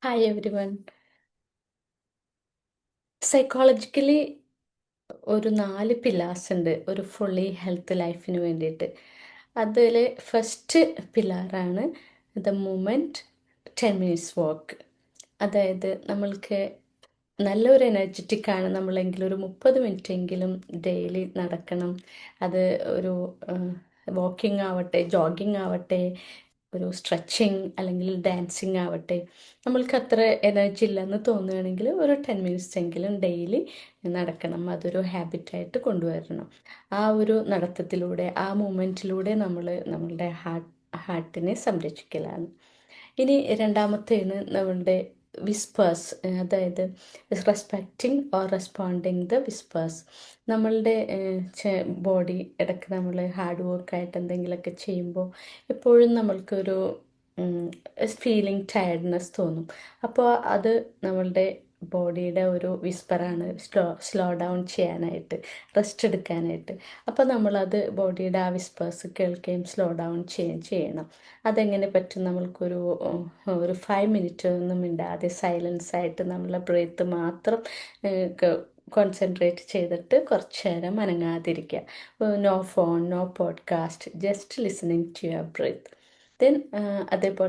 Hi every one. Psychologically ഒരു 4 pillars ഉണ്ട് ഒരു ഫുള്ളി ഹെൽത്ത് ലൈഫിന് വേണ്ടിയിട്ട്. അതിൽ ഫസ്റ്റ് പില്ലറാണ് ദ മൂമെൻറ്റ് 10 മിനിറ്റ്സ് വാക്ക്. അതായത് നമ്മൾക്ക് നല്ലൊരു എനർജറ്റിക് ആണ് നമ്മളെങ്കിൽ ഒരു 30 മിനിറ്റെങ്കിലും ഡെയിലി നടക്കണം. അത് ഒരു വാക്കിംഗ് ആവട്ടെ, ജോഗിങ് ആവട്ടെ, ഒരു സ്ട്രെച്ചിങ് അല്ലെങ്കിൽ ഡാൻസിങ് ആവട്ടെ. നമ്മൾക്ക് അത്ര എനർജി ഇല്ലെന്ന് തോന്നുകയാണെങ്കിൽ ഒരു 10 മിനിറ്റ്സ് എങ്കിലും ഡെയിലി നടക്കണം. അതൊരു ഹാബിറ്റായിട്ട് കൊണ്ടുവരണം. ആ ഒരു നടത്തത്തിലൂടെ, ആ മൂമെൻറ്റിലൂടെ നമ്മളുടെ ഹാർട്ടിനെ സംരക്ഷിക്കലാണ്. ഇനി രണ്ടാമത്തേന് നമ്മളുടെ വിസ്പേഴ്സ്, അതായത് respecting or responding the whispers. നമ്മളുടെ ബോഡി ഇടയ്ക്ക് നമ്മൾ ഹാർഡ് വർക്കായിട്ട് എന്തെങ്കിലുമൊക്കെ ചെയ്യുമ്പോൾ എപ്പോഴും നമ്മൾക്കൊരു ഫീലിംഗ് ടയർഡ്നെസ് തോന്നും. അപ്പോൾ അത് നമ്മളുടെ ബോഡിയുടെ ഒരു വിസ്പറാണ്, സ്ലോ ഡൗൺ ചെയ്യാനായിട്ട്, റെസ്റ്റ് എടുക്കാനായിട്ട്. അപ്പോൾ നമ്മളത് ബോഡിയുടെ ആ വിസ്പേഴ്സ് കേൾക്കുകയും സ്ലോ ഡൗൺ ചെയ്യണം. അതെങ്ങനെ പറ്റും? ഒരു 5 മിനിറ്റ് ഒന്നും മിണ്ടാതെ സൈലൻസ് ആയിട്ട് നമ്മളെ ബ്രീത്ത് മാത്രം കോൺസെൻട്രേറ്റ് ചെയ്തിട്ട് കുറച്ച് നേരം അനങ്ങാതിരിക്കുക. No phone, no podcast, just listening to your breath. Then അതേപോലെ